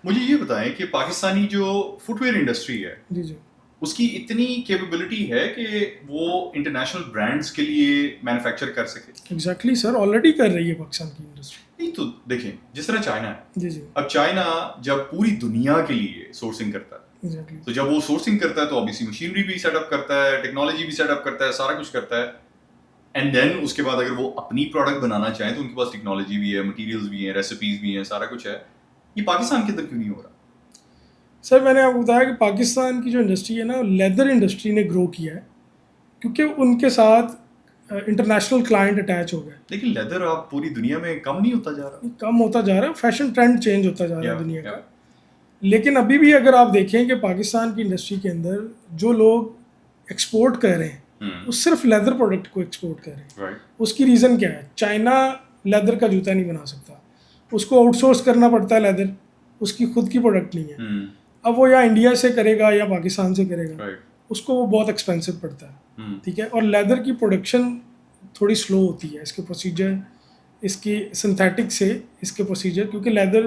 मुझे ये बताएं कि पाकिस्तानी जो फुटवेयर इंडस्ट्री है जी जी उसकी इतनी कैपेबिलिटी है कि वो इंटरनेशनल ब्रांड्स के लिए मैन्युफैक्चर कर सके। एग्जैक्टली सर, ऑलरेडी कर रही है पाकिस्तान की इंडस्ट्री। नहीं तो देखें जिस तरह चाइना है, जी जी अब चाइना जब पूरी दुनिया के लिए सोर्सिंग करता है एग्जैक्टली। तो जब वो सोर्सिंग करता है तो ऑब्वियसली मशीनरी भी सेटअप करता है, टेक्नोलॉजी भी सेटअप करता है, सारा कुछ करता है। एंड देन उसके बाद अगर वो अपनी प्रोडक्ट बनाना चाहें तो उनके पास टेक्नोलॉजी भी है, मटेरियल्स भी हैं, रेसिपीज भी हैं, सारा कुछ है। ये पाकिस्तान के अंदर क्यों नहीं हो रहा? सर मैंने आपको बताया कि पाकिस्तान की जो इंडस्ट्री है ना, लेदर इंडस्ट्री ने ग्रो किया है क्योंकि उनके साथ इंटरनेशनल क्लाइंट अटैच हो गए। लेकिन लेदर आप पूरी दुनिया में कम नहीं होता जा रहा? कम होता जा रहा है, फैशन ट्रेंड चेंज होता जा रहा या है दुनिया या का। लेकिन अभी भी अगर आप देखें कि पाकिस्तान की इंडस्ट्री के अंदर जो लोग एक्सपोर्ट कर रहे हैं वो सिर्फ लेदर प्रोडक्ट को एक्सपोर्ट कर रहे हैं। राइट। उसकी रीज़न क्या है? चाइना लेदर का जूता नहीं बना सकता, उसको आउटसोर्स करना पड़ता है लेदर, उसकी खुद की प्रोडक्ट नहीं है। अब वो या इंडिया से करेगा या पाकिस्तान से करेगा, राइट। उसको वो बहुत एक्सपेंसिव पड़ता है। ठीक है, और लेदर की प्रोडक्शन थोड़ी स्लो होती है, इसके प्रोसीजर, इसकी सिंथेटिक से इसके प्रोसीजर, क्योंकि लेदर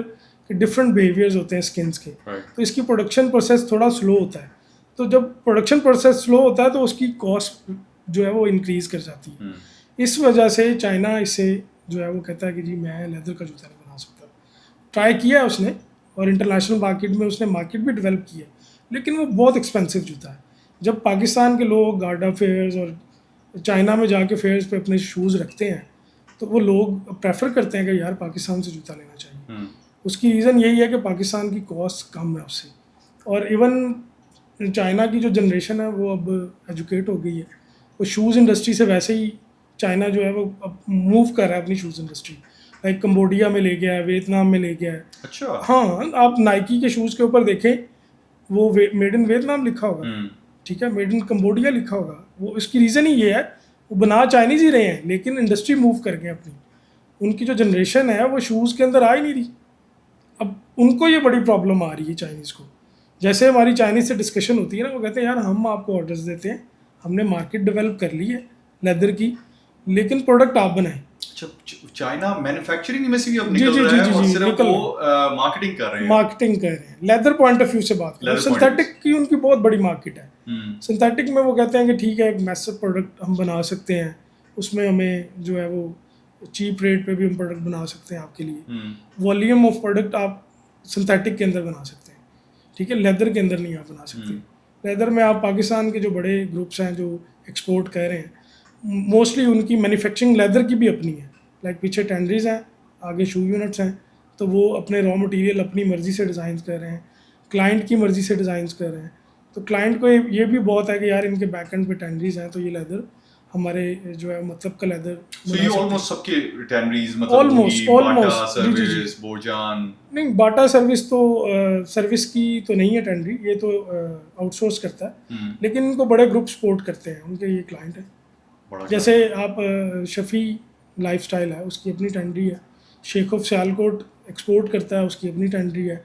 के डिफरेंट बिहेवियर्स होते हैं स्किन्स के, तो इसकी प्रोडक्शन प्रोसेस थोड़ा स्लो होता है। तो जब प्रोडक्शन प्रोसेस स्लो होता है तो उसकी कॉस्ट जो है वो इंक्रीज़ कर जाती है। इस वजह से चाइना इसे जो है वो कहता है कि जी मैं लेदर का जूता नहीं बना सकता। ट्राई किया है उसने और इंटरनेशनल मार्केट में उसने मार्केट भी डेवलप की है, लेकिन वो बहुत एक्सपेंसिव जूता है। जब पाकिस्तान के लोग गार्डा फेयर्स और चाइना में जाके फेयर्स पे अपने शूज़ रखते हैं तो वो लोग प्रेफर करते हैं कि यार पाकिस्तान से जूता लेना चाहिए। उसकी रीज़न यही है कि पाकिस्तान की कॉस्ट कम है उससे, और इवन चाइना की जो जनरेशन है वो अब एजुकेट हो गई है। वो शूज़ इंडस्ट्री से वैसे ही चाइना जो है वो अब मूव कर रहा है अपनी शूज़ इंडस्ट्री, लाइक कंबोडिया में ले गया है, वियतनाम में ले गया है। अच्छा। हाँ, आप नाइकी के शूज़ के ऊपर देखें वो मेड इन वियतनाम लिखा होगा, ठीक है, मेड इन कंबोडिया लिखा होगा। वो इसकी रीज़न ही ये है, वो बना चाइनीज़ ही रहे हैं लेकिन इंडस्ट्री मूव कर गए अपनी। उनकी जो जनरेशन है वो शूज़ के अंदर आ ही नहीं रही। अब उनको ये बड़ी प्रॉब्लम आ रही है चाइनीज़ को। जैसे हमारी चाइनीज़ से डिस्कशन होती है ना, वो कहते हैं यार हम आपको ऑर्डर्स देते हैं, हमने मार्केट डेवलप कर ली है लेदर की, लेकिन प्रोडक्ट आप बनाएं। अच्छा, चाइना मैन्युफैक्चरिंग में से भी अब जी निकल जी रहा जी है जी और जी सिर्फ निकल वो मार्केटिंग कर रहे हैं। मार्केटिंग कर रहे हैं लेदर पॉइंट ऑफ व्यू से बात करें। Leather point of सिंथेटिक की उनकी बहुत बड़ी मार्केट है। सिंथेटिक में वो कहते हैं कि ठीक है एक मैसिव प्रोडक्ट हम बना सकते हैं, उसमें हमें जो है वो चीप रेट पे भी हम प्रोडक्ट बना सकते हैं आपके लिए। वॉल्यूम ऑफ प्रोडक्ट आप सिंथेटिक के अंदर बना सकते हैं, ठीक है, लेदर के अंदर नहीं आप बना सकते। लेदर में आप पाकिस्तान के जो बड़े ग्रुप्स हैं जो एक्सपोर्ट कर रहे हैं, मोस्टली उनकी मैन्युफैक्चरिंग लेदर की भी अपनी है। लाइक पीछे टेंडरीज हैं, आगे शू यूनिट्स हैं, तो वो अपने रॉ मटेरियल अपनी मर्ज़ी से डिज़ाइन कर रहे हैं, क्लाइंट की मर्ज़ी से डिज़ाइन कर रहे हैं। तो क्लाइंट को ये भी बहुत है कि यार इनके बैक एंड पे टेंडरीज हैं तो ये लेदर हमारे जो है मतलब का लेदर। सो ये ऑलमोस्ट सबके टेनरीज मतलब ऑलमोस्ट बाटा जी जी जी सर्विस, बोरजान। नहीं, बाटा सर्विस तो सर्विस की तो नहीं है टेंडरी, ये तो आउटसोर्स करता है, लेकिन इनको बड़े ग्रुप सपोर्ट करते हैं, उनके ये क्लाइंट है। जैसे आप शफ़ी लाइफस्टाइल है, उसकी अपनी टेंडरी है। शेख ऑफ सियालकोट एक्सपोर्ट करता है, उसकी अपनी टेंडरी है।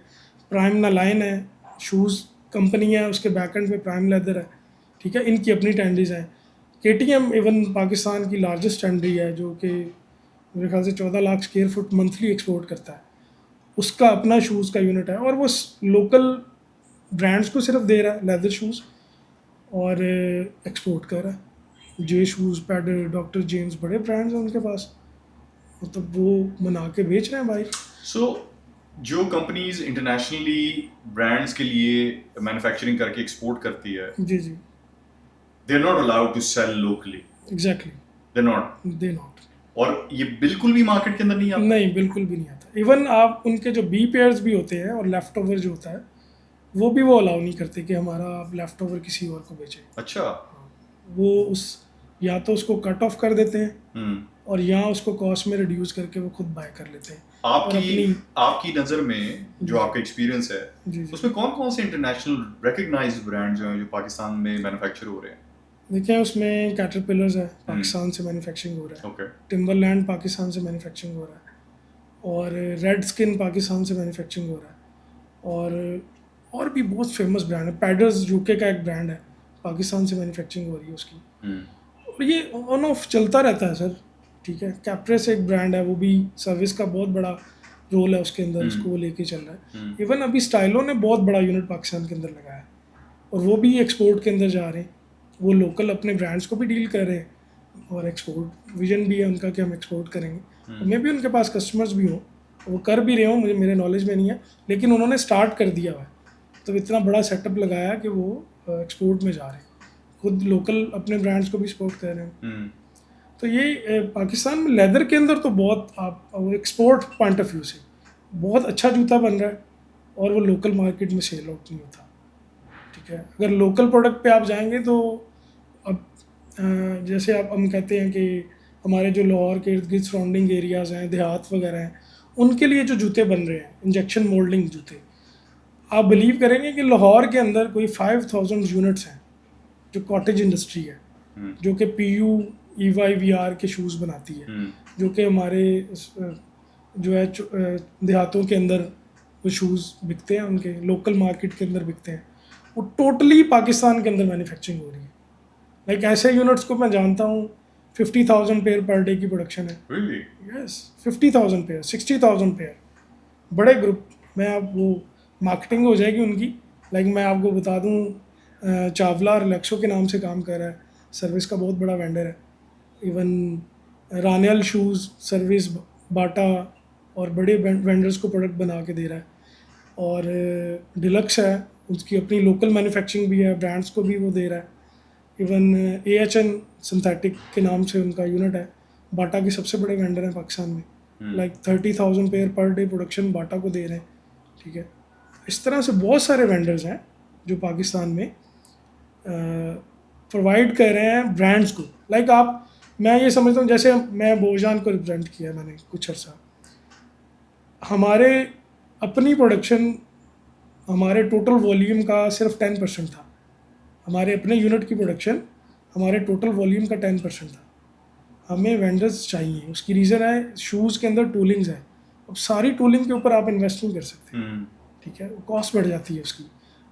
प्राइम नालाइन है, शूज़ कंपनी है, उसके बैक एंड पे प्राइम लेदर है, ठीक है, इनकी अपनी टेंडरीज हैं। KTM इवन पाकिस्तान की लार्जेस्ट टेंडरी है जो कि मेरे ख्याल से 14 lakh square foot monthly export करता है, उसका अपना शूज़ का यूनिट है, और वो लोकल ब्रांड्स को सिर्फ दे रहा है लेदर शूज़ और एक्सपोर्ट कर रहा है। जे शूज़, पैडर, डॉक्टर जेम्स, बड़े ब्रांड्स हैं उनके पास, मतलब वो बना के बेच रहे हैं भाई। सो जो कंपनीज इंटरनेशनली ब्रांड्स के लिए मैन्युफैक्चरिंग करके एक्सपोर्ट करती है, जी जी, they are not allowed to sell locally. Exactly, they not. और ये बिल्कुल भी मार्केट के अंदर नहीं आता? नहीं, बिल्कुल भी नहीं आता। इवन आप उनके जो बी पेयर्स भी होते हैं और लेफ्ट ओवर जो होता है वो भी वो अलाउ नहीं करते कि हमारा आप लेफ्ट ओवर किसी और को बेचें। अच्छा। वो उस या तो उसको कट ऑफ कर देते हैं और या उसको कॉस्ट में रिड्यूस करके वो खुद बाय कर लेते हैं। आपकी नज़र में जो आपका एक्सपीरियंस है जी, उसमें कौन कौन से इंटरनेशनल रिकग्नाइज्ड ब्रांड जो हैं जो पाकिस्तान में मैन्युफैक्चर हो रहे हैं? देखिए उसमें कैटरपिलर्स है, पाकिस्तान से मैन्युफैक्चरिंग हो रहा है। ओके। टिम्बरलैंड पाकिस्तान से मैन्युफैक्चरिंग हो रहा है, और रेड स्किन पाकिस्तान से मैन्युफैक्चरिंग हो रहा है, और भी बहुत फेमस ब्रांड है। पैडर्स यूके का एक ब्रांड है, पाकिस्तान से मैन्युफैक्चरिंग हो रही है उसकी। और ये ऑन ऑफ चलता रहता है सर, ठीक है। कैप्रेस एक ब्रांड है, वो भी सर्विस का बहुत बड़ा रोल है उसके अंदर, उसको वो लेके चल रहा है। इवन अभी स्टाइलो ने बहुत बड़ा यूनिट पाकिस्तान के अंदर लगाया और वो भी एक्सपोर्ट के अंदर जा रहे हैं। वो लोकल अपने ब्रांड्स को भी डील कर रहे हैं और एक्सपोर्ट विजन भी है उनका कि हम एक्सपोर्ट करेंगे। और मे भी उनके पास कस्टमर्स भी हों, वो कर भी रहे हों, मुझे मेरे नॉलेज में नहीं है, लेकिन उन्होंने स्टार्ट कर दिया हुआ है। तो इतना बड़ा सेटअप लगाया कि वो एक्सपोर्ट में जा रहे हैं, खुद लोकल अपने ब्रांड्स को भी सपोर्ट कर रहे हैं। तो ये पाकिस्तान में लेदर के अंदर तो बहुत आप एक्सपोर्ट पॉइंट ऑफ व्यू से बहुत अच्छा जूता बन रहा है और वो लोकल मार्केट में सेल आउट नहीं होता। ठीक है, अगर लोकल प्रोडक्ट पे आप जाएंगे तो अब जैसे आप हम कहते हैं कि हमारे जो लाहौर के इर्द गिर्द सराउंडिंग एरियाज़ हैं, देहात वगैरह हैं, उनके लिए जो जूते बन रहे हैं इंजेक्शन मोल्डिंग जूते, आप बिलीव करेंगे कि लाहौर के अंदर कोई 5000 यूनिट्स हैं जो कॉटेज इंडस्ट्री है, जो कि PU EYVR के शूज़ बनाती है, जो कि हमारे जो है देहातों के अंदर वो शूज़ बिकते हैं, उनके लोकल मार्केट के अंदर बिकते हैं। वो टोटली पाकिस्तान के अंदर मैन्युफैक्चरिंग हो रही है। लाइक ऐसे यूनिट्स को मैं जानता हूँ 50,000 पेयर पर डे की प्रोडक्शन है। Really? यस 50,000 पेयर, 60,000 पेयर, बड़े ग्रुप। मैं आप वो मार्केटिंग हो जाएगी उनकी। लाइक मैं आपको बता दूँ चावला रिलैक्सो के नाम से काम कर रहा है, सर्विस का बहुत बड़ा वेंडर है। इवन रानियल शूज़ सर्विस, बाटा और बड़े वेंडर्स को प्रोडक्ट बना के दे रहा है। और डिलक्स है, उसकी अपनी लोकल मैन्युफैक्चरिंग भी है, ब्रांड्स को भी वो दे रहा है। इवन AHN सिंथेटिक के नाम से उनका यूनिट है, बाटा के सबसे बड़े वेंडर हैं पाकिस्तान में। Like 30,000 pair per day production Bata को दे रहे हैं। ठीक है, इस तरह से बहुत सारे वेंडर्स हैं जो पाकिस्तान में प्रोवाइड कर रहे हैं ब्रांड्स को। लाइक आप, मैं ये समझता हूँ, जैसे मैं बोजान को रिप्रेजेंट किया मैंने कुछ अर्सा, हमारे अपनी प्रोडक्शन हमारे टोटल वॉल्यूम का सिर्फ 10% था। हमारे अपने यूनिट की प्रोडक्शन हमारे टोटल वॉल्यूम का 10% था। हमें वेंडर्स चाहिए, उसकी रीज़न है शूज़ के अंदर टूलिंग्स है। अब सारी टूलिंग के ऊपर आप इन्वेस्ट नहीं कर सकते। ठीक है, कॉस्ट बढ़ जाती है उसकी,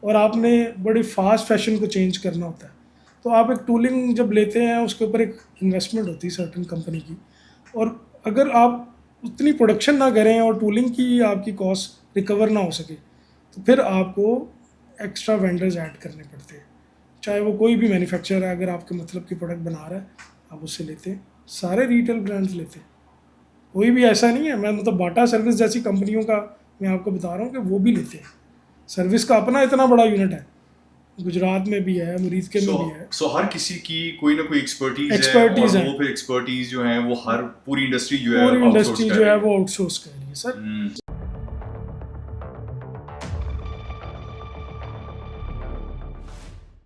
और आपने बड़ी फास्ट फैशन को चेंज करना होता है। तो आप एक टूलिंग जब लेते हैं उसके ऊपर एक इन्वेस्टमेंट होती है सर्टेन कंपनी की, और अगर आप उतनी प्रोडक्शन ना करें और टूलिंग की आपकी कॉस्ट रिकवर ना हो सके तो फिर आपको एक्स्ट्रा वेंडर्स ऐड करने पड़ते हैं। चाहे वो कोई भी मैन्युफैक्चरर है, अगर आपके मतलब की प्रोडक्ट बना रहा है आप उससे लेते हैं। सारे रिटेल ब्रांड्स लेते हैं, कोई भी ऐसा नहीं है। मैं मतलब बाटा सर्विस जैसी कंपनियों का मैं आपको बता रहा हूँ कि वो भी लेते हैं। सर्विस का अपना इतना बड़ा यूनिट है, गुजरात में भी है, मुरीद के में भी है। सो हर किसी की कोई ना कोई एक्सपर्टीज है, वो फिर एक्सपर्टीज जो है वो हर पूरी इंडस्ट्री जो है वो आउटसोर्स कर रही है सर।